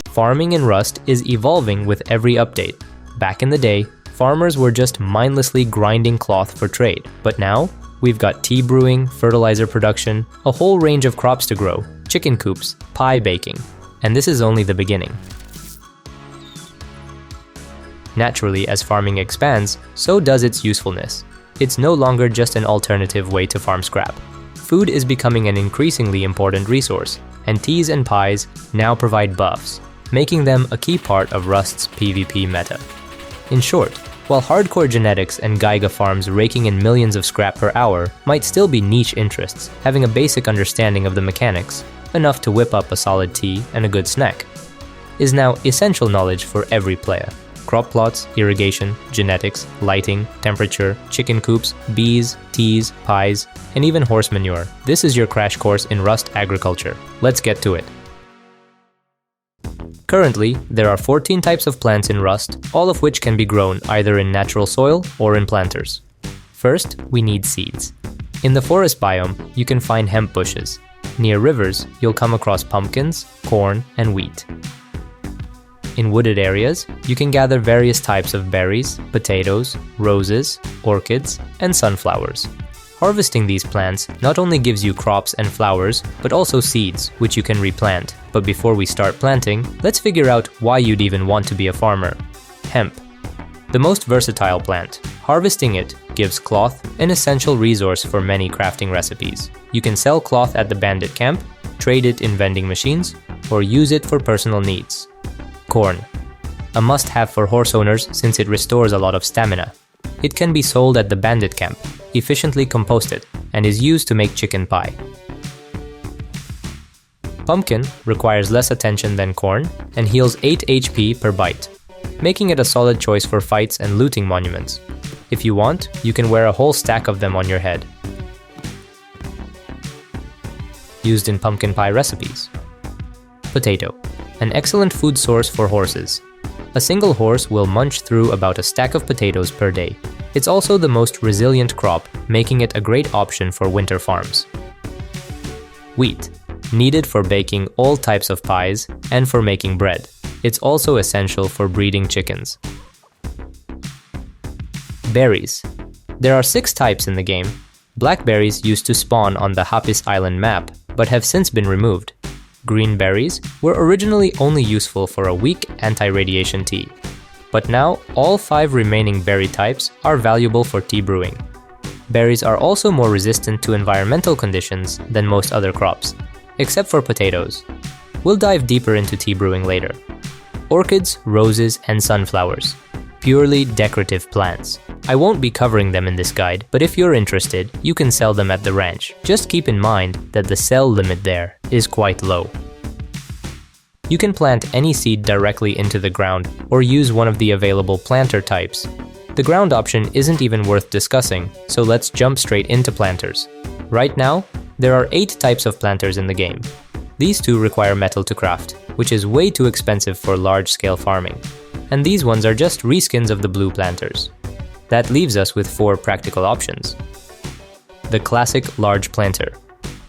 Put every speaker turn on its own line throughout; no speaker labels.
Farming in Rust is evolving with every update. Back in the day, farmers were just mindlessly grinding cloth for trade, but now we've got tea brewing, fertilizer production, a whole range of crops to grow, chicken coops, pie baking, and this is only the beginning. Naturally, as farming expands, so does its usefulness. It's no longer just an alternative way to farm scrap. Food is becoming an increasingly important resource, and teas and pies now provide buffs, making them a key part of Rust's PvP meta. In short, while hardcore genetics and Gaiga farms raking in millions of scrap per hour might still be niche interests, having a basic understanding of the mechanics, enough to whip up a solid tea and a good snack, is now essential knowledge for every player. Crop plots, irrigation, genetics, lighting, temperature, chicken coops, bees, teas, pies, and even horse manure. This is your crash course in Rust agriculture. Let's get to it. Currently, there are 14 types of plants in Rust, all of which can be grown either in natural soil or in planters. First, we need seeds. In the forest biome, you can find hemp bushes. Near rivers, you'll come across pumpkins, corn, and wheat. In wooded areas, you can gather various types of berries, potatoes, roses, orchids, and sunflowers. Harvesting these plants not only gives you crops and flowers, but also seeds, which you can replant. But before we start planting, let's figure out why you'd even want to be a farmer. Hemp. The most versatile plant. Harvesting it gives cloth, an essential resource for many crafting recipes. You can sell cloth at the bandit camp, trade it in vending machines, or use it for personal needs. Corn. A must-have for horse owners since it restores a lot of stamina. It can be sold at the bandit camp, efficiently composted, and is used to make chicken pie. Pumpkin requires less attention than corn and heals 8 HP per bite, making it a solid choice for fights and looting monuments. If you want, you can wear a whole stack of them on your head. Used in pumpkin pie recipes. Potato. An excellent food source for horses. A single horse will munch through about a stack of potatoes per day. It's also the most resilient crop, making it a great option for winter farms. Wheat. Needed for baking all types of pies and for making bread. It's also essential for breeding chickens. Berries. There are 6 types in the game. Blackberries used to spawn on the Hapis Island map, but have since been removed. Green berries were originally only useful for a weak anti-radiation tea. But now, all 5 remaining berry types are valuable for tea brewing. Berries are also more resistant to environmental conditions than most other crops, except for potatoes. We'll dive deeper into tea brewing later. Orchids, roses, and sunflowers. Purely decorative plants. I won't be covering them in this guide, but if you're interested, you can sell them at the ranch. Just keep in mind that the sell limit there is quite low. You can plant any seed directly into the ground or use one of the available planter types. The ground option isn't even worth discussing, so let's jump straight into planters. Right now, there are 8 types of planters in the game. These 2 require metal to craft, which is way too expensive for large-scale farming. And these ones are just reskins of the blue planters. That leaves us with 4 practical options. The classic large planter.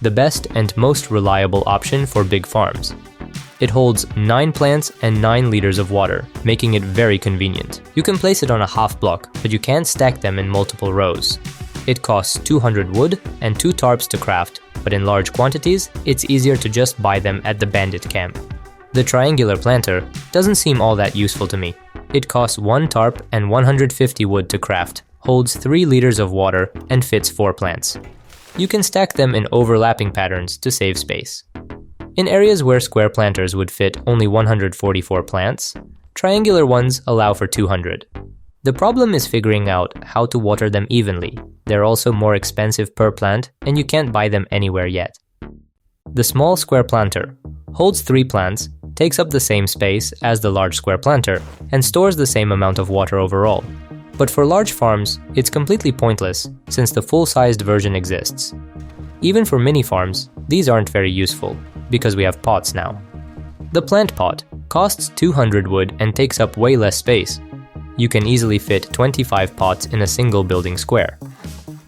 The best and most reliable option for big farms. It holds 9 plants and 9 liters of water, making it very convenient. You can place it on a half block, but you can't stack them in multiple rows. It costs 200 wood and 2 tarps to craft, but in large quantities, it's easier to just buy them at the bandit camp. The triangular planter doesn't seem all that useful to me. It costs 1 tarp and 150 wood to craft, holds 3 liters of water, and fits 4 plants. You can stack them in overlapping patterns to save space. In areas where square planters would fit only 144 plants, triangular ones allow for 200. The problem is figuring out how to water them evenly. They're also more expensive per plant, and you can't buy them anywhere yet. The small square planter holds 3 plants, takes up the same space as the large square planter, and stores the same amount of water overall. But for large farms, it's completely pointless since the full-sized version exists. Even for mini farms, these aren't very useful, because we have pots now. The plant pot costs 200 wood and takes up way less space. You can easily fit 25 pots in a single building square.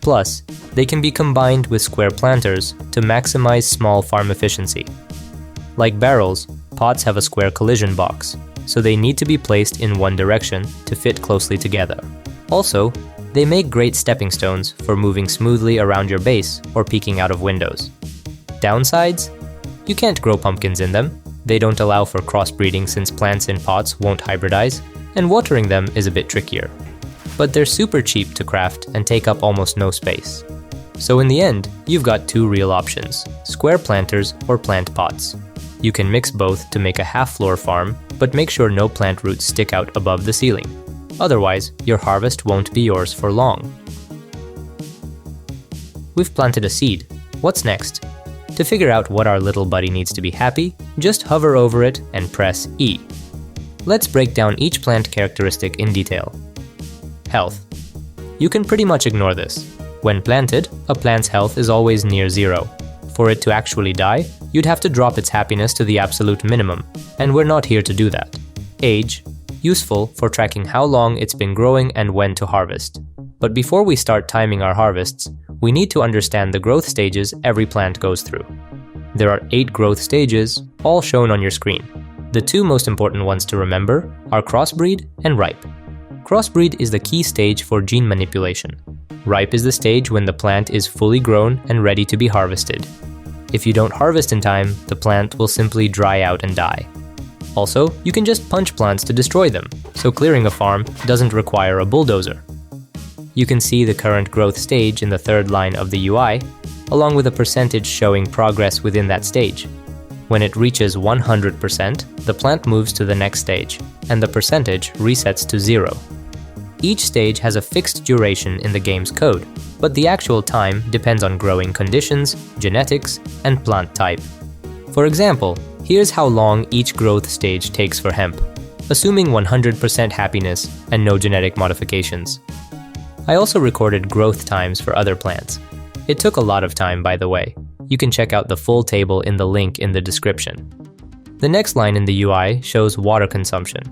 Plus, they can be combined with square planters to maximize small farm efficiency. Like barrels, pots have a square collision box, so they need to be placed in one direction to fit closely together. Also, they make great stepping stones for moving smoothly around your base or peeking out of windows. Downsides? You can't grow pumpkins in them. They don't allow for crossbreeding since plants in pots won't hybridize, and watering them is a bit trickier. But they're super cheap to craft and take up almost no space. So in the end, you've got two real options: square planters or plant pots. You can mix both to make a half-floor farm, but make sure no plant roots stick out above the ceiling. Otherwise, your harvest won't be yours for long. We've planted a seed. What's next? To figure out what our little buddy needs to be happy, just hover over it and press E. Let's break down each plant characteristic in detail. Health. You can pretty much ignore this. When planted, a plant's health is always near zero. For it to actually die, you'd have to drop its happiness to the absolute minimum, and we're not here to do that. Age. Useful for tracking how long it's been growing and when to harvest. But before we start timing our harvests, we need to understand the growth stages every plant goes through. There are 8 growth stages, all shown on your screen. The two most important ones to remember are crossbreed and ripe. Crossbreed is the key stage for gene manipulation. Ripe is the stage when the plant is fully grown and ready to be harvested. If you don't harvest in time, the plant will simply dry out and die. Also, you can just punch plants to destroy them, so clearing a farm doesn't require a bulldozer. You can see the current growth stage in the third line of the UI, along with a percentage showing progress within that stage. When it reaches 100%, the plant moves to the next stage, and the percentage resets to 0. Each stage has a fixed duration in the game's code, but the actual time depends on growing conditions, genetics, and plant type. For example, here's how long each growth stage takes for hemp, assuming 100% happiness and no genetic modifications. I also recorded growth times for other plants. It took a lot of time, by the way. You can check out the full table in the link in the description. The next line in the UI shows water consumption,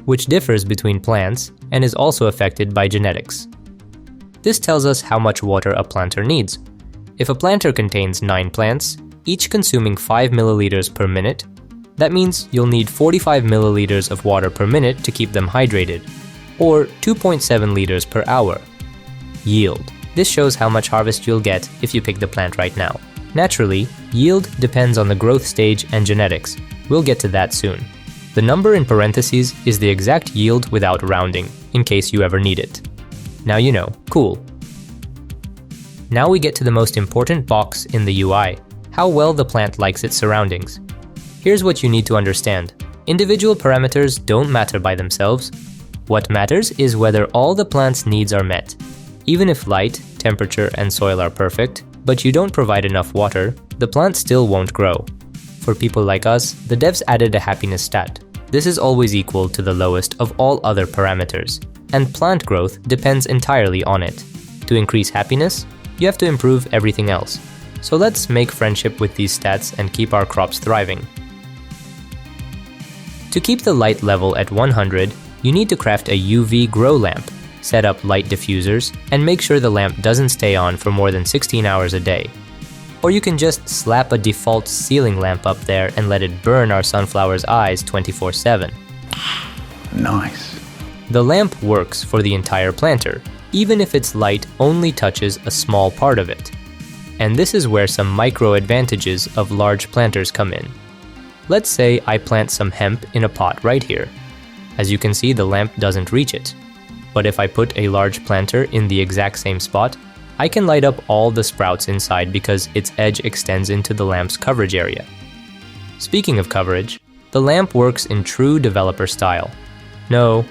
which differs between plants and is also affected by genetics. This tells us how much water a planter needs. If a planter contains 9 plants, each consuming 5 milliliters per minute, that means you'll need 45 milliliters of water per minute to keep them hydrated, or 2.7 liters per hour. Yield. This shows how much harvest you'll get if you pick the plant right now. Naturally, yield depends on the growth stage and genetics. We'll get to that soon. The number in parentheses is the exact yield without rounding, in case you ever need it. Now you know. Cool. Now we get to the most important box in the UI, how well the plant likes its surroundings. Here's what you need to understand. Individual parameters don't matter by themselves. What matters is whether all the plant's needs are met. Even if light, temperature, and soil are perfect, but you don't provide enough water, the plant still won't grow. For people like us, the devs added a happiness stat. This is always equal to the lowest of all other parameters, and plant growth depends entirely on it. To increase happiness, you have to improve everything else. So let's make friendship with these stats and keep our crops thriving. To keep the light level at 100, you need to craft a UV grow lamp, set up light diffusers, and make sure the lamp doesn't stay on for more than 16 hours a day. Or you can just slap a default ceiling lamp up there and let it burn our sunflower's eyes 24/7.
Nice.
The lamp works for the entire planter, even if its light only touches a small part of it. And this is where some micro advantages of large planters come in. Let's say I plant some hemp in a pot right here. As you can see, the lamp doesn't reach it. But if I put a large planter in the exact same spot, I can light up all the sprouts inside because its edge extends into the lamp's coverage area. Speaking of coverage, the lamp works in true developer style. No,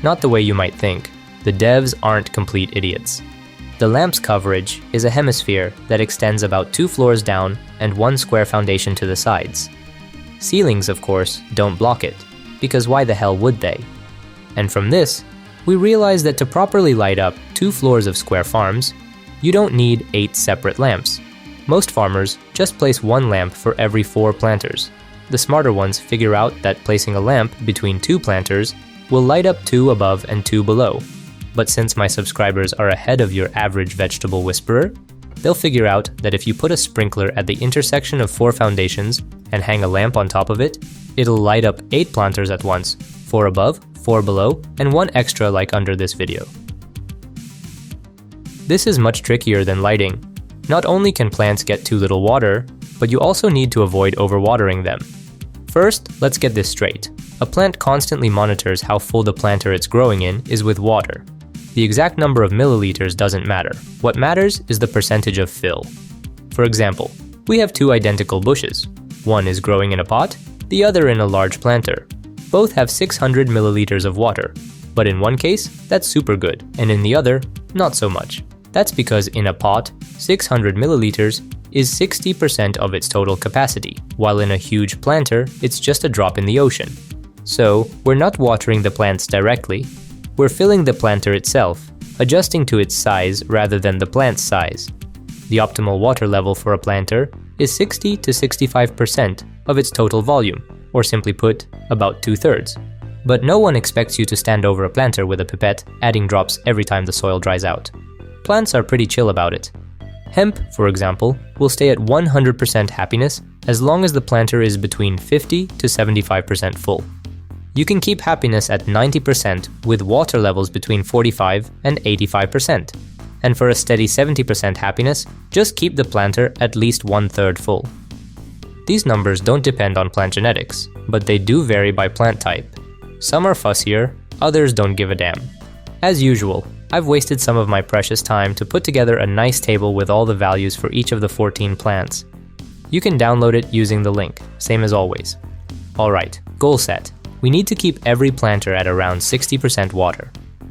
not the way you might think. The devs aren't complete idiots. The lamp's coverage is a hemisphere that extends about 2 floors down and 1 square foundation to the sides. Ceilings, of course, don't block it, because why the hell would they? And from this, we realize that to properly light up 2 floors of square farms, you don't need 8 separate lamps. Most farmers just place 1 lamp for every 4 planters. The smarter ones figure out that placing a lamp between 2 planters will light up 2 above and 2 below. But since my subscribers are ahead of your average vegetable whisperer, they'll figure out that if you put a sprinkler at the intersection of 4 foundations and hang a lamp on top of it, it'll light up 8 planters at once, 4 above, 4 below, and 1 extra like under this video. This is much trickier than lighting. Not only can plants get too little water, but you also need to avoid overwatering them. First, let's get this straight. A plant constantly monitors how full the planter it's growing in is with water. The exact number of milliliters doesn't matter. What matters is the percentage of fill. For example, we have 2 identical bushes. One is growing in a pot, the other in a large planter. Both have 600 milliliters of water, but in one case, that's super good, and in the other, not so much. That's because in a pot, 600 milliliters is 60% of its total capacity, while in a huge planter, it's just a drop in the ocean. So, we're not watering the plants directly, we're filling the planter itself, adjusting to its size rather than the plant's size. The optimal water level for a planter is 60 to 65% of its total volume, or simply put, about 2/3. But no one expects you to stand over a planter with a pipette, adding drops every time the soil dries out. Plants are pretty chill about it. Hemp, for example, will stay at 100% happiness as long as the planter is between 50 to 75% full. You can keep happiness at 90% with water levels between 45 and 85%. And for a steady 70% happiness, just keep the planter at least 1/3 full. These numbers don't depend on plant genetics, but they do vary by plant type. Some are fussier, others don't give a damn. As usual, I've wasted some of my precious time to put together a nice table with all the values for each of the 14 plants. You can download it using the link, same as always. Alright, goal set. We need to keep every planter at around 60% water.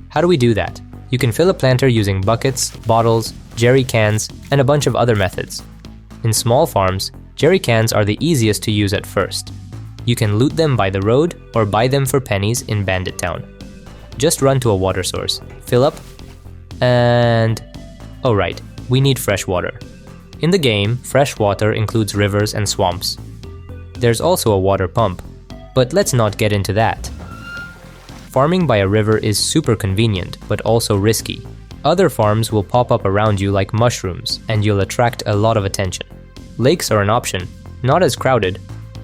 How do we do that? You can fill a planter using buckets, bottles, jerry cans, and a bunch of other methods. In small farms, jerry cans are the easiest to use at first. You can loot them by the road or buy them for pennies in Bandit Town. Just run to a water source, fill up, and... oh right, we need fresh water. In the game, fresh water includes rivers and swamps. There's also a water pump, but let's not get into that. Farming by a river is super convenient, but also risky. Other farms will pop up around you like mushrooms, and you'll attract a lot of attention. Lakes are an option, not as crowded,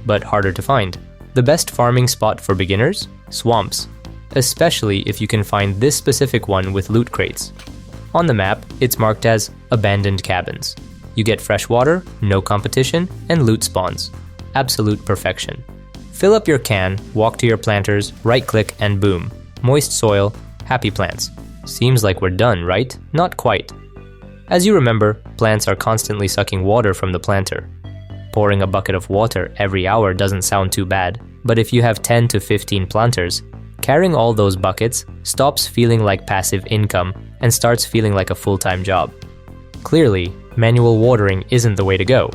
but harder to find. The best farming spot for beginners? Swamps. Especially if you can find this specific one with loot crates. On the map, it's marked as abandoned cabins. You get fresh water, no competition, and loot spawns. Absolute perfection. Fill up your can, walk to your planters, right-click, and boom. Moist soil, happy plants. Seems like we're done, right? Not quite. As you remember, plants are constantly sucking water from the planter. Pouring a bucket of water every hour doesn't sound too bad, but if you have 10 to 15 planters, carrying all those buckets stops feeling like passive income and starts feeling like a full-time job. Clearly, manual watering isn't the way to go.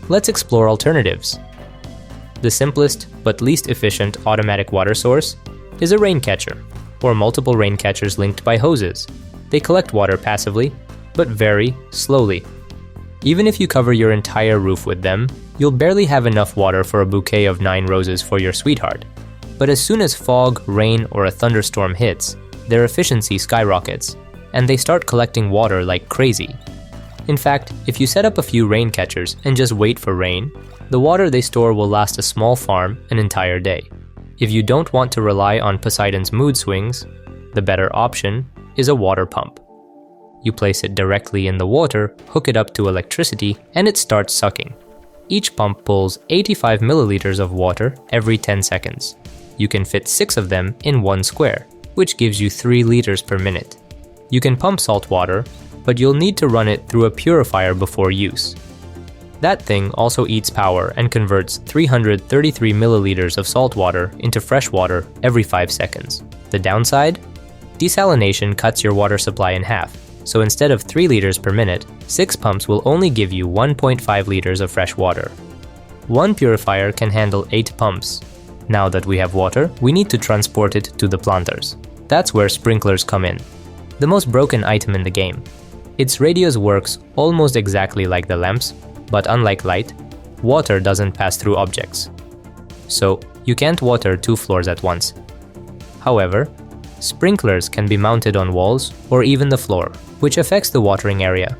Let's explore alternatives. The simplest but least efficient automatic water source is a rain catcher, or multiple rain catchers linked by hoses. They collect water passively, but very slowly. Even if you cover your entire roof with them, you'll barely have enough water for a bouquet of 9 roses for your sweetheart. But as soon as fog, rain, or a thunderstorm hits, their efficiency skyrockets, and they start collecting water like crazy. In fact, if you set up a few rain catchers and just wait for rain, the water they store will last a small farm an entire day. If you don't want to rely on Poseidon's mood swings, the better option is a water pump. You place it directly in the water, hook it up to electricity, and it starts sucking. Each pump pulls 85 milliliters of water every 10 seconds. You can fit 6 of them in one square, which gives you 3 liters per minute. You can pump salt water, but you'll need to run it through a purifier before use. That thing also eats power and converts 333 milliliters of salt water into fresh water every 5 seconds. The downside? Desalination cuts your water supply in half, so instead of 3 liters per minute, 6 pumps will only give you 1.5 liters of fresh water. One purifier can handle 8 pumps. Now that we have water, we need to transport it to the planters. That's where sprinklers come in. The most broken item in the game. Its radius works almost exactly like the lamps, but unlike light, water doesn't pass through objects. So, you can't water 2 floors at once. However, Sprinklers can be mounted on walls or even the floor, which affects the watering area.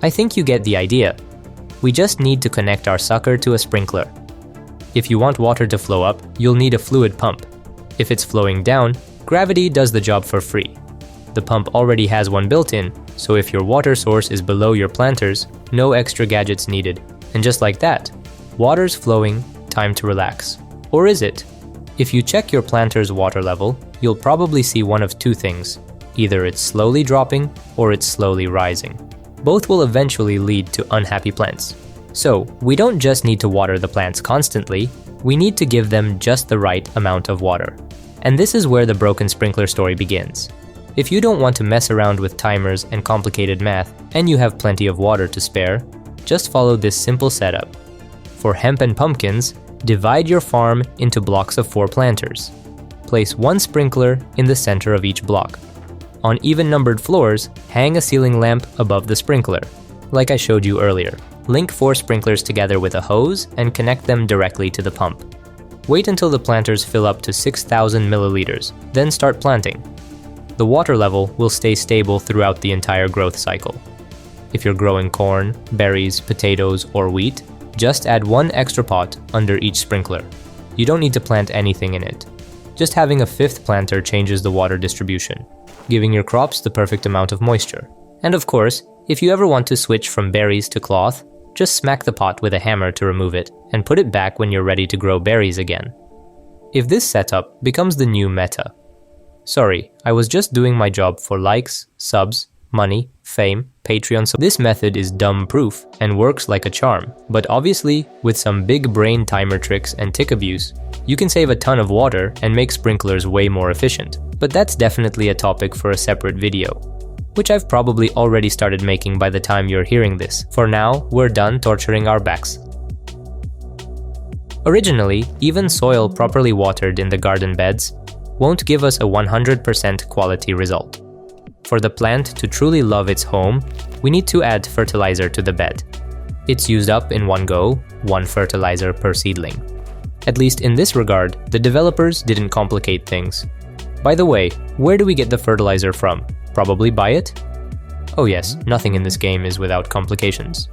I think you get the idea. We just need to connect our sucker to a sprinkler. If you want water to flow up, you'll need a fluid pump. If it's flowing down, gravity does the job for free. The pump already has one built in, so if your water source is below your planters, no extra gadgets needed. And just like that, water's flowing, time to relax. Or is it? If you check your planter's water level, you'll probably see one of two things. Either it's slowly dropping or it's slowly rising. Both will eventually lead to unhappy plants. So, we don't just need to water the plants constantly, we need to give them just the right amount of water. And this is where the broken sprinkler story begins. If you don't want to mess around with timers and complicated math, and you have plenty of water to spare, just follow this simple setup. For hemp and pumpkins, divide your farm into blocks of 4 planters. Place one sprinkler in the center of each block. On even-numbered floors, hang a ceiling lamp above the sprinkler, like I showed you earlier. Link 4 sprinklers together with a hose and connect them directly to the pump. Wait until the planters fill up to 6,000 milliliters, then start planting. The water level will stay stable throughout the entire growth cycle. If you're growing corn, berries, potatoes, or wheat, just add one extra pot under each sprinkler. You don't need to plant anything in it. Just having a 5th planter changes the water distribution, giving your crops the perfect amount of moisture. And of course, if you ever want to switch from berries to cloth, just smack the pot with a hammer to remove it and put it back when you're ready to grow berries again. If this setup becomes the new meta. Sorry, I was just doing my job for likes, subs, money, fame, Patreon. So this method is dumb-proof and works like a charm. But obviously, with some big brain timer tricks and tick abuse, you can save a ton of water and make sprinklers way more efficient. But that's definitely a topic for a separate video, which I've probably already started making by the time you're hearing this. For now, we're done torturing our backs. Originally, even soil properly watered in the garden beds won't give us a 100% quality result. For the plant to truly love its home, we need to add fertilizer to the bed. It's used up in one go, 1 fertilizer per seedling. At least in this regard, the developers didn't complicate things. By the way, where do we get the fertilizer from? Probably buy it? Oh yes, nothing in this game is without complications.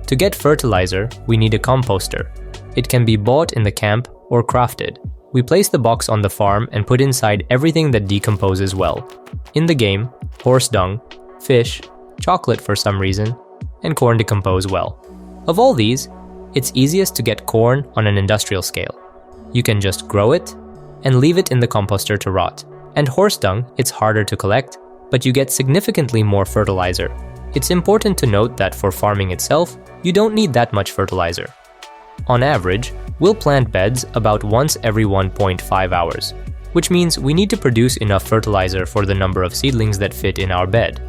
To get fertilizer, we need a composter. It can be bought in the camp or crafted. We place the box on the farm and put inside everything that decomposes well. In the game, horse dung, fish, chocolate for some reason, and corn decompose well. Of all these, it's easiest to get corn on an industrial scale. You can just grow it and leave it in the composter to rot. And horse dung, it's harder to collect, but you get significantly more fertilizer. It's important to note that for farming itself, you don't need that much fertilizer. On average, we'll plant beds about once every 1.5 hours, which means we need to produce enough fertilizer for the number of seedlings that fit in our bed.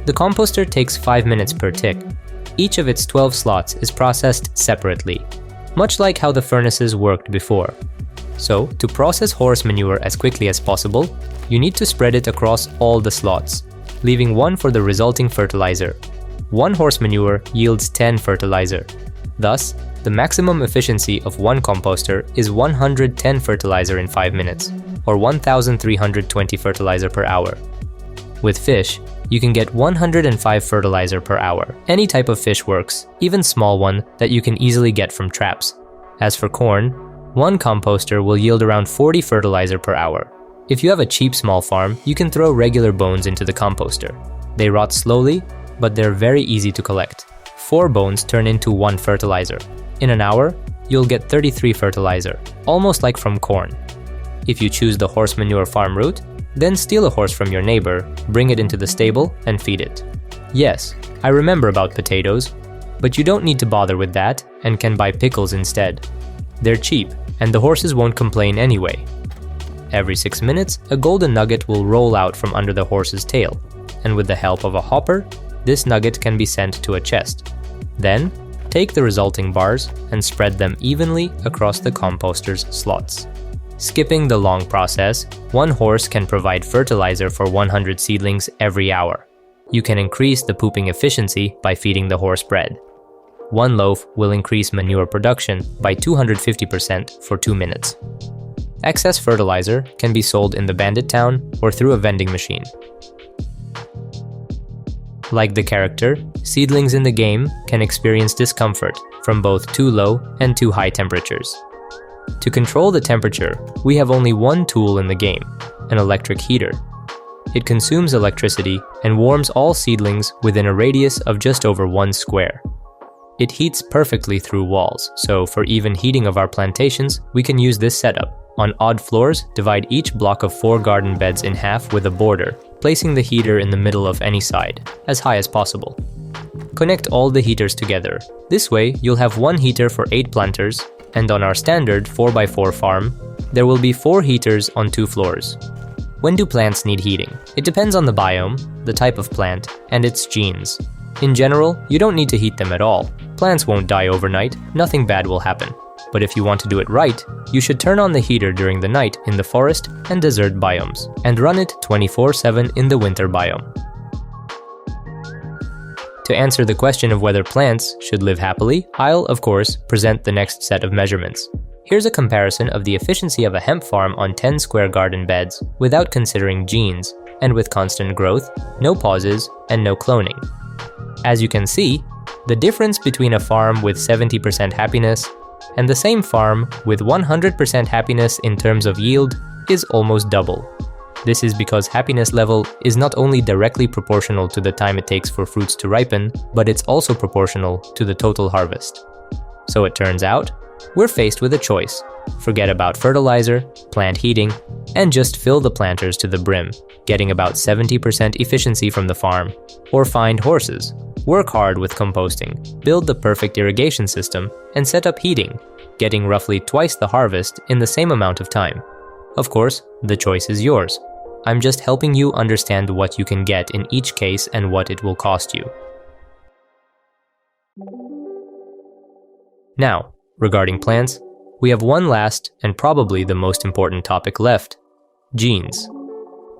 The composter takes 5 minutes per tick. Each of its 12 slots is processed separately, much like how the furnaces worked before. So, to process horse manure as quickly as possible, you need to spread it across all the slots, leaving one for the resulting fertilizer. 1 horse manure yields 10 fertilizer. Thus, the maximum efficiency of one composter is 110 fertilizer in 5 minutes, or 1,320 fertilizer per hour. With fish, you can get 105 fertilizer per hour. Any type of fish works, even small one that you can easily get from traps. As for corn, one composter will yield around 40 fertilizer per hour. If you have a cheap small farm, you can throw regular bones into the composter. They rot slowly, but they're very easy to collect. 4 bones turn into 1 fertilizer. In an hour, you'll get 33 fertilizer, almost like from corn. If you choose the horse manure farm route, then steal a horse from your neighbor, bring it into the stable, and feed it. Yes, I remember about potatoes, but you don't need to bother with that and can buy pickles instead. They're cheap, and the horses won't complain anyway. Every 6 minutes, a golden nugget will roll out from under the horse's tail, and with the help of a hopper, this nugget can be sent to a chest. Then, take the resulting bars and spread them evenly across the composter's slots. Skipping the long process, 1 horse can provide fertilizer for 100 seedlings every hour. You can increase the pooping efficiency by feeding the horse bread. 1 loaf will increase manure production by 250% for 2 minutes. Excess fertilizer can be sold in the bandit town or through a vending machine. Like the character, seedlings in the game can experience discomfort from both too low and too high temperatures. To control the temperature, we have only one tool in the game, an electric heater. It consumes electricity and warms all seedlings within a radius of just over 1 square. It heats perfectly through walls, so for even heating of our plantations, we can use this setup. On odd floors, divide each block of 4 garden beds in half with a border, placing the heater in the middle of any side, as high as possible. Connect all the heaters together. This way, you'll have one heater for 8 planters, and on our standard 4x4 farm, there will be 4 heaters on 2 floors. When do plants need heating? It depends on the biome, the type of plant, and its genes. In general, you don't need to heat them at all. Plants won't die overnight, nothing bad will happen. But if you want to do it right, you should turn on the heater during the night in the forest and desert biomes, and run it 24/7 in the winter biome. To answer the question of whether plants should live happily, I'll, of course, present the next set of measurements. Here's a comparison of the efficiency of a hemp farm on 10 square garden beds without considering genes, and with constant growth, no pauses, and no cloning. As you can see, the difference between a farm with 70% happiness and the same farm with 100% happiness in terms of yield is almost double. This is because happiness level is not only directly proportional to the time it takes for fruits to ripen, but it's also proportional to the total harvest. So it turns out, we're faced with a choice. Forget about fertilizer, plant heating, and just fill the planters to the brim, getting about 70% efficiency from the farm. Or find horses. Work hard with composting, build the perfect irrigation system, and set up heating, getting roughly twice the harvest in the same amount of time. Of course, the choice is yours. I'm just helping you understand what you can get in each case and what it will cost you. Now, regarding plants, we have one last and probably the most important topic left: genes.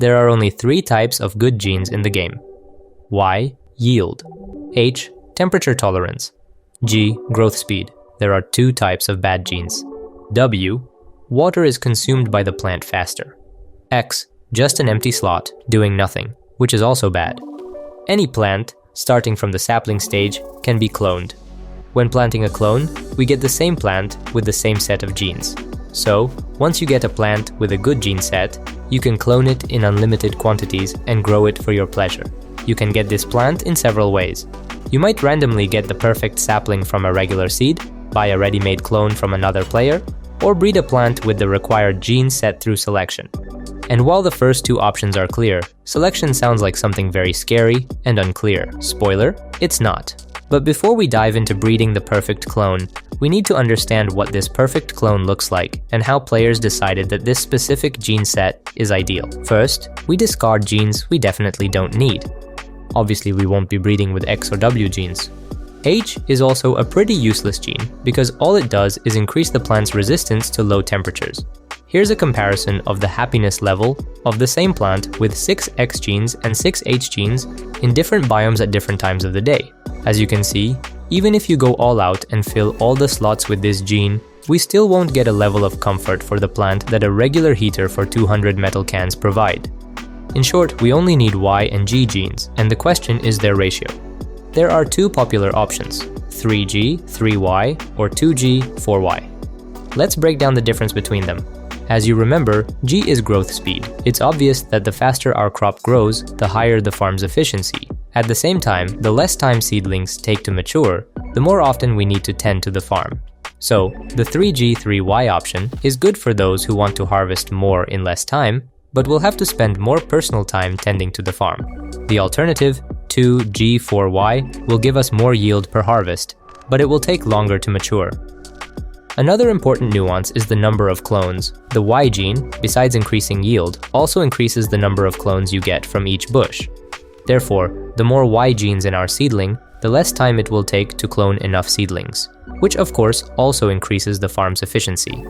There are only 3 types of good genes in the game. Y, yield. H, temperature tolerance. G, growth speed. There are 2 types of bad genes. W, water is consumed by the plant faster. X, just an empty slot, doing nothing, which is also bad. Any plant, starting from the sapling stage, can be cloned. When planting a clone, we get the same plant with the same set of genes. So, once you get a plant with a good gene set, you can clone it in unlimited quantities and grow it for your pleasure. You can get this plant in several ways. You might randomly get the perfect sapling from a regular seed, buy a ready-made clone from another player, or breed a plant with the required gene set through selection. And while the first 2 options are clear, selection sounds like something very scary and unclear. Spoiler, it's not. But before we dive into breeding the perfect clone, we need to understand what this perfect clone looks like and how players decided that this specific gene set is ideal. First, we discard genes we definitely don't need. Obviously, we won't be breeding with X or W genes. H is also a pretty useless gene because all it does is increase the plant's resistance to low temperatures. Here's a comparison of the happiness level of the same plant with 6 X genes and 6 H genes in different biomes at different times of the day. As you can see, even if you go all out and fill all the slots with this gene, we still won't get a level of comfort for the plant that a regular heater for 200 metal cans provide. In short, we only need Y and G genes, and the question is their ratio. There are 2 popular options, 3G, 3Y, or 2G, 4Y. Let's break down the difference between them. As you remember, G is growth speed. It's obvious that the faster our crop grows, the higher the farm's efficiency. At the same time, the less time seedlings take to mature, the more often we need to tend to the farm. So, the 3G, 3Y option is good for those who want to harvest more in less time, but will have to spend more personal time tending to the farm. The alternative, 2G, 4Y, will give us more yield per harvest, but it will take longer to mature. Another important nuance is the number of clones. The Y gene, besides increasing yield, also increases the number of clones you get from each bush. Therefore, the more Y genes in our seedling, the less time it will take to clone enough seedlings, which of course also increases the farm's efficiency.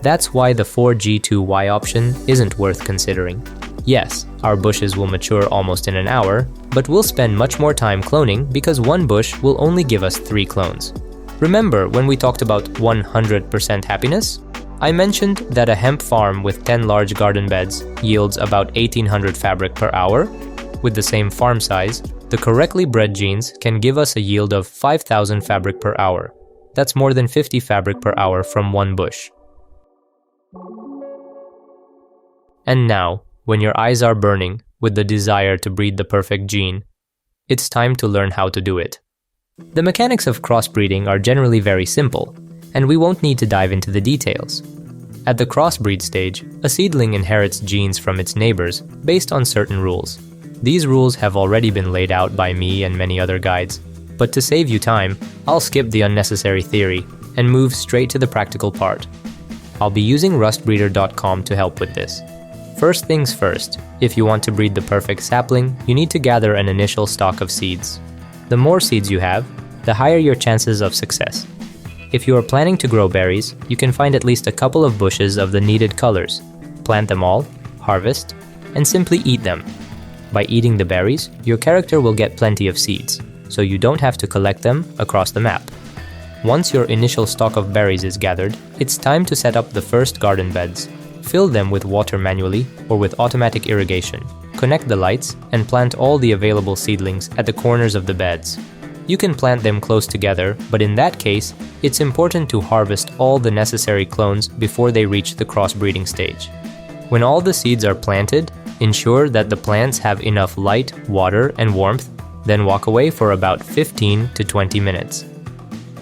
That's why the 4G2Y option isn't worth considering. Yes, our bushes will mature almost in an hour, but we'll spend much more time cloning because one bush will only give us 3 clones. Remember when we talked about 100% happiness? I mentioned that a hemp farm with 10 large garden beds yields about 1800 fabric per hour. With the same farm size, the correctly bred genes can give us a yield of 5000 fabric per hour. That's more than 50 fabric per hour from one bush. And now, when your eyes are burning with the desire to breed the perfect gene, it's time to learn how to do it. The mechanics of crossbreeding are generally very simple, and we won't need to dive into the details. At the crossbreed stage, a seedling inherits genes from its neighbors based on certain rules. These rules have already been laid out by me and many other guides, but to save you time, I'll skip the unnecessary theory and move straight to the practical part. I'll be using rustbreeder.com to help with this. First things first, if you want to breed the perfect sapling, you need to gather an initial stock of seeds. The more seeds you have, the higher your chances of success. If you are planning to grow berries, you can find at least a couple of bushes of the needed colors, plant them all, harvest, and simply eat them. By eating the berries, your character will get plenty of seeds, so you don't have to collect them across the map. Once your initial stock of berries is gathered, it's time to set up the first garden beds. Fill them with water manually or with automatic irrigation. Connect the lights and plant all the available seedlings at the corners of the beds. You can plant them close together, but in that case, it's important to harvest all the necessary clones before they reach the crossbreeding stage. When all the seeds are planted, ensure that the plants have enough light, water, and warmth, then walk away for about 15 to 20 minutes.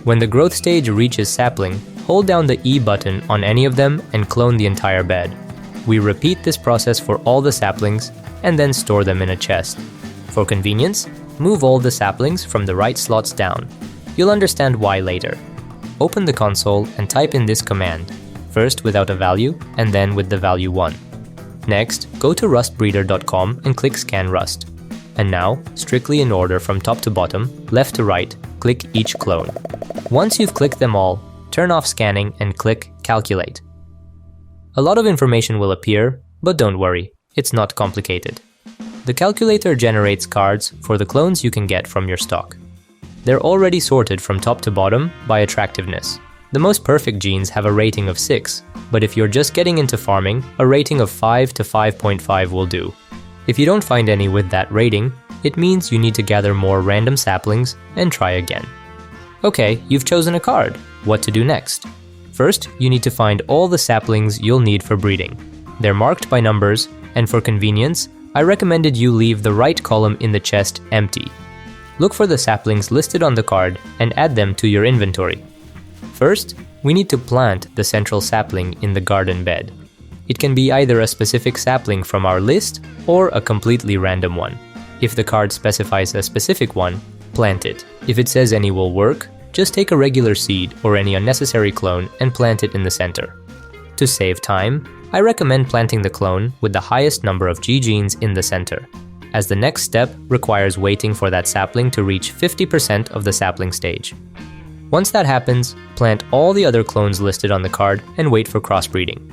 When the growth stage reaches sapling, hold down the E button on any of them and clone the entire bed. We repeat this process for all the saplings and then store them in a chest. For convenience, move all the saplings from the right slots down. You'll understand why later. Open the console and type in this command, first without a value and then with the value 1. Next, go to rustbreeder.com and click Scan Rust. And now, strictly in order from top to bottom, left to right, click each clone. Once you've clicked them all, turn off scanning and click Calculate. A lot of information will appear, but don't worry, it's not complicated. The calculator generates cards for the clones you can get from your stock. They're already sorted from top to bottom by attractiveness. The most perfect genes have a rating of 6, but if you're just getting into farming, a rating of 5 to 5.5 will do. If you don't find any with that rating, it means you need to gather more random saplings and try again. Okay, you've chosen a card. What to do next? First, you need to find all the saplings you'll need for breeding. They're marked by numbers, and for convenience, I recommended you leave the right column in the chest empty. Look for the saplings listed on the card and add them to your inventory. First, we need to plant the central sapling in the garden bed. It can be either a specific sapling from our list or a completely random one. If the card specifies a specific one, plant it. If it says any will work, just take a regular seed or any unnecessary clone and plant it in the center. To save time, I recommend planting the clone with the highest number of G genes in the center, as the next step requires waiting for that sapling to reach 50% of the sapling stage. Once that happens, plant all the other clones listed on the card and wait for crossbreeding.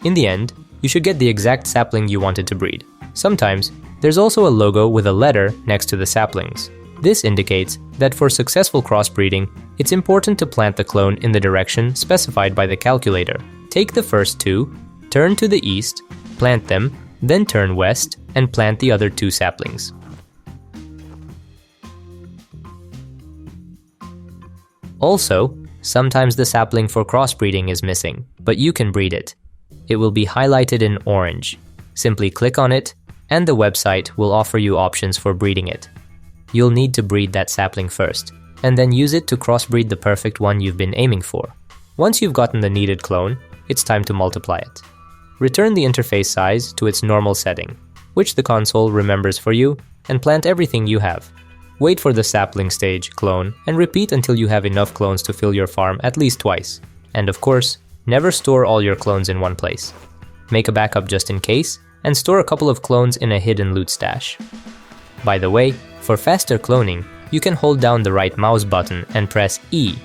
In the end, you should get the exact sapling you wanted to breed. Sometimes, there's also a logo with a letter next to the saplings. This indicates that for successful crossbreeding, it's important to plant the clone in the direction specified by the calculator. Take the first two, turn to the east, plant them, then turn west and plant the other two saplings. Also, sometimes the sapling for crossbreeding is missing, but you can breed it. It will be highlighted in orange. Simply click on it, and the website will offer you options for breeding it. You'll need to breed that sapling first, and then use it to crossbreed the perfect one you've been aiming for. Once you've gotten the needed clone, it's time to multiply it. Return the interface size to its normal setting, which the console remembers for you, and plant everything you have. Wait for the sapling stage clone and repeat until you have enough clones to fill your farm at least twice. And of course, never store all your clones in one place. Make a backup just in case, and store a couple of clones in a hidden loot stash. By the way, for faster cloning, you can hold down the right mouse button and press E.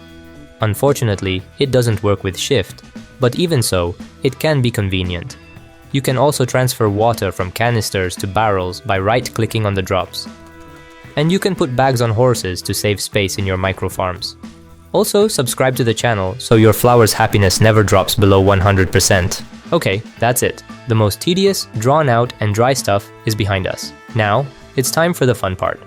Unfortunately, it doesn't work with Shift, but even so, it can be convenient. You can also transfer water from canisters to barrels by right-clicking on the drops. And you can put bags on horses to save space in your microfarms. Also, subscribe to the channel so your flower's happiness never drops below 100%. Okay, that's it. The most tedious, drawn out, and dry stuff is behind us. Now, it's time for the fun part.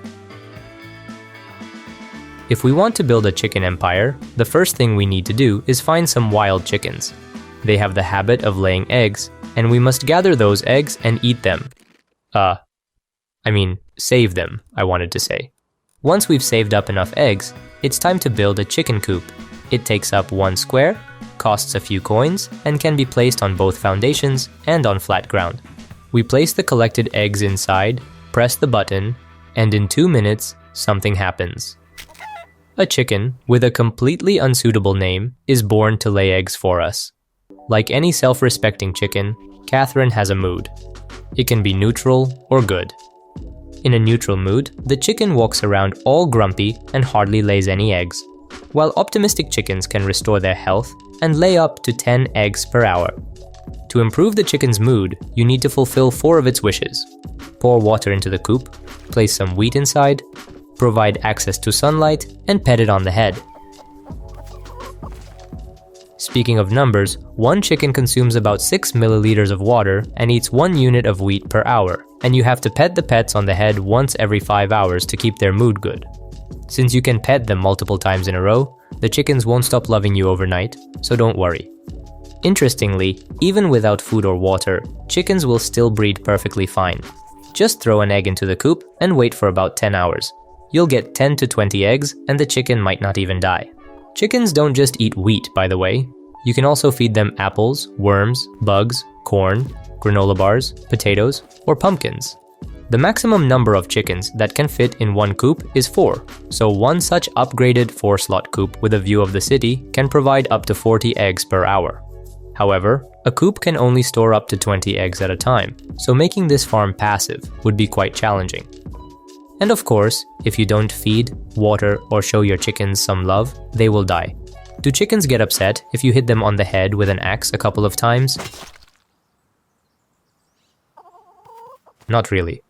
If we want to build a chicken empire, the first thing we need to do is find some wild chickens. They have the habit of laying eggs, and we must gather those eggs and eat them. Save them, I wanted to say. Once we've saved up enough eggs, it's time to build a chicken coop. It takes up 1 square, costs a few coins, and can be placed on both foundations and on flat ground. We place the collected eggs inside, press the button, and in 2 minutes, something happens. A chicken with a completely unsuitable name is born to lay eggs for us. Like any self-respecting chicken, Catherine has a mood. It can be neutral or good. In a neutral mood, the chicken walks around all grumpy and hardly lays any eggs, while optimistic chickens can restore their health and lay up to 10 eggs per hour. To improve the chicken's mood, you need to fulfill 4 of its wishes. Pour water into the coop, place some wheat inside, provide access to sunlight, and pet it on the head. Speaking of numbers, 1 chicken consumes about 6 milliliters of water and eats 1 unit of wheat per hour, and you have to pet the pets on the head once every 5 hours to keep their mood good. Since you can pet them multiple times in a row, the chickens won't stop loving you overnight, so don't worry. Interestingly, even without food or water, chickens will still breed perfectly fine. Just throw an egg into the coop and wait for about 10 hours. You'll get 10 to 20 eggs, and the chicken might not even die. Chickens don't just eat wheat, by the way. You can also feed them apples, worms, bugs, corn, granola bars, potatoes, or pumpkins. The maximum number of chickens that can fit in 1 coop is 4, so 1 such upgraded 4-slot coop with a view of the city can provide up to 40 eggs per hour. However, a coop can only store up to 20 eggs at a time, so making this farm passive would be quite challenging. And of course, if you don't feed, water, or show your chickens some love, they will die. Do chickens get upset if you hit them on the head with an axe a couple of times? Not really.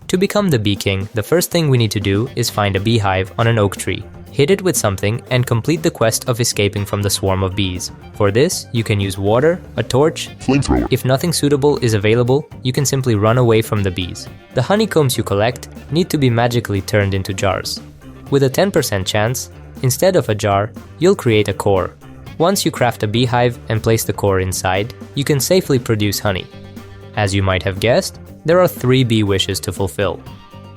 To become the bee king, the first thing we need to do is find a beehive on an oak tree, hit it with something, and complete the quest of escaping from the swarm of bees. For this, you can use water, a torch,
Flamethrower.
If nothing suitable is available, you can simply run away from the bees. The honeycombs you collect need to be magically turned into jars. With a 10% chance, instead of a jar, you'll create a core. Once you craft a beehive and place the core inside, you can safely produce honey. As you might have guessed, there are 3 bee wishes to fulfill.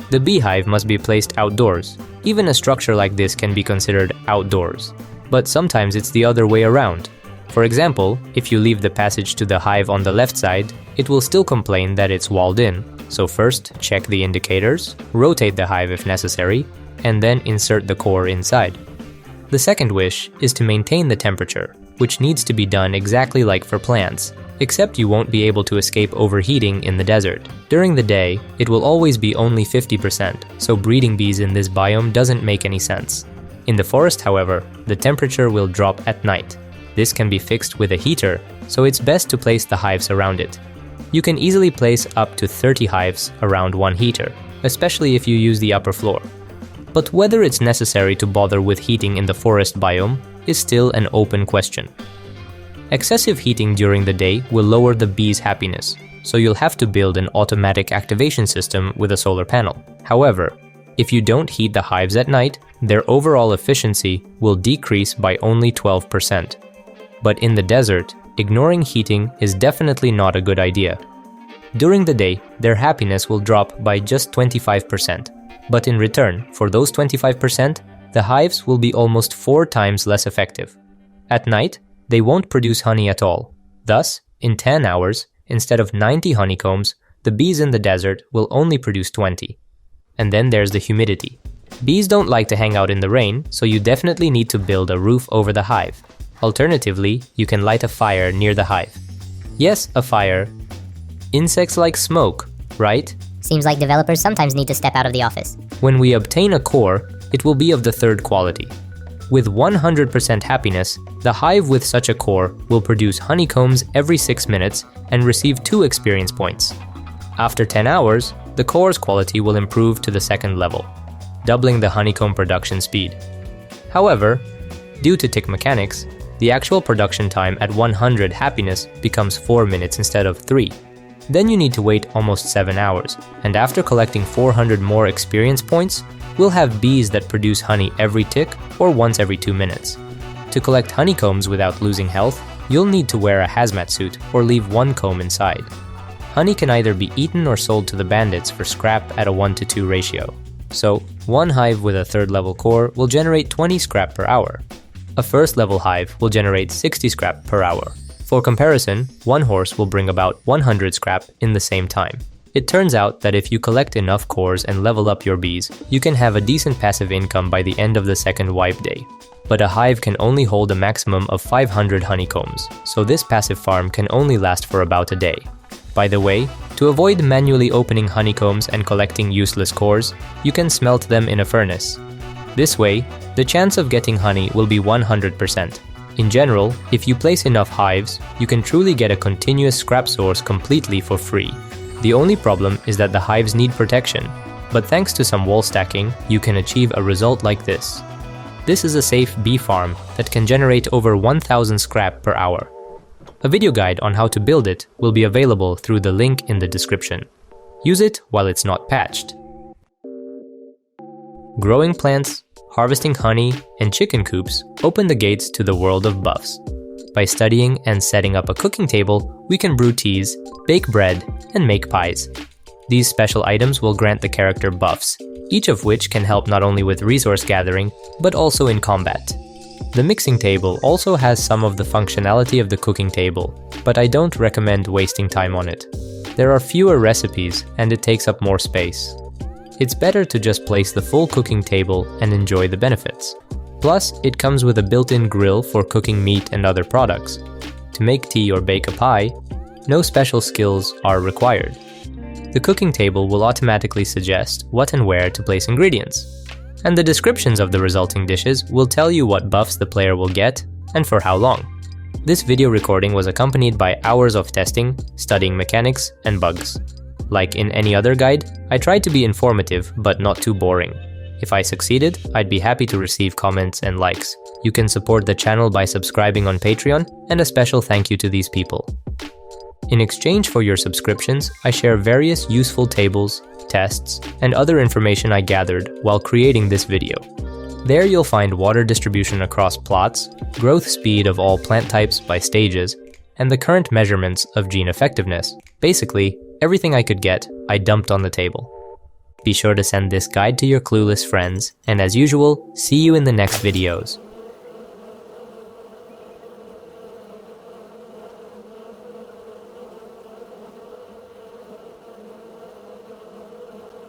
The beehive must be placed outdoors. Even a structure like this can be considered outdoors. But sometimes it's the other way around. For example, if you leave the passage to the hive on the left side, it will still complain that it's walled in. So first, check the indicators, rotate the hive if necessary, and then insert the core inside. The second wish is to maintain the temperature, which needs to be done exactly like for plants, except you won't be able to escape overheating in the desert. During the day, it will always be only 50%, so breeding bees in this biome doesn't make any sense. In the forest, however, the temperature will drop at night. This can be fixed with a heater, so it's best to place the hives around it. You can easily place up to 30 hives around 1 heater, especially if you use the upper floor. But whether it's necessary to bother with heating in the forest biome is still an open question. Excessive heating during the day will lower the bees' happiness, so you'll have to build an automatic activation system with a solar panel. However, if you don't heat the hives at night, their overall efficiency will decrease by only 12%. But in the desert, ignoring heating is definitely not a good idea. During the day, their happiness will drop by just 25%. But in return, for those 25%, the hives will be almost 4 times less effective. At night, they won't produce honey at all. Thus, in 10 hours, instead of 90 honeycombs, the bees in the desert will only produce 20. And then there's the humidity. Bees don't like to hang out in the rain, so you definitely need to build a roof over the hive. Alternatively, you can light a fire near the hive. Yes, a fire. Insects like smoke, right?
Seems like developers sometimes need to step out of the office.
When we obtain a core, it will be of the 3rd quality. With 100% happiness, the hive with such a core will produce honeycombs every 6 minutes and receive 2 experience points. After 10 hours, the core's quality will improve to the 2nd level. doubling the honeycomb production speed. However, due to tick mechanics, the actual production time at 100 happiness becomes 4 minutes instead of 3. Then you need to wait almost 7 hours, and after collecting 400 more experience points, we'll have bees that produce honey every tick or once every 2 minutes. To collect honeycombs without losing health, you'll need to wear a hazmat suit or leave one comb inside. Honey can either be eaten or sold to the bandits for scrap at a 1:2 ratio. So, one hive with a 3rd level core will generate 20 scrap per hour. A 1st level hive will generate 60 scrap per hour. For comparison, one horse will bring about 100 scrap in the same time. It turns out that if you collect enough cores and level up your bees, you can have a decent passive income by the end of the 2nd wipe day. But a hive can only hold a maximum of 500 honeycombs, so this passive farm can only last for about a day. By the way, to avoid manually opening honeycombs and collecting useless cores, you can smelt them in a furnace. This way, the chance of getting honey will be 100%. In general, if you place enough hives, you can truly get a continuous scrap source completely for free. The only problem is that the hives need protection, but thanks to some wall stacking, you can achieve a result like this. This is a safe bee farm that can generate over 1000 scrap per hour. A video guide on how to build it will be available through the link in the description. Use it while it's not patched. Growing plants, harvesting honey, and chicken coops open the gates to the world of buffs. By studying and setting up a cooking table, we can brew teas, bake bread, and make pies. These special items will grant the character buffs, each of which can help not only with resource gathering, but also in combat. The mixing table also has some of the functionality of the cooking table, but I don't recommend wasting time on it. There are fewer recipes and it takes up more space. It's better to just place the full cooking table and enjoy the benefits. Plus, it comes with a built-in grill for cooking meat and other products. To make tea or bake a pie, no special skills are required. The cooking table will automatically suggest what and where to place ingredients. And the descriptions of the resulting dishes will tell you what buffs the player will get and for how long. This video recording was accompanied by hours of testing, studying mechanics, and bugs. Like in any other guide, I tried to be informative but not too boring. If I succeeded, I'd be happy to receive comments and likes. You can support the channel by subscribing on Patreon, and a special thank you to these people. In exchange for your subscriptions, I share various useful tables, tests, and other information I gathered while creating this video. There you'll find water distribution across plots, growth speed of all plant types by stages, and the current measurements of gene effectiveness. Basically, everything I could get, I dumped on the table. Be sure to send this guide to your clueless friends, and as usual, see you in the next videos.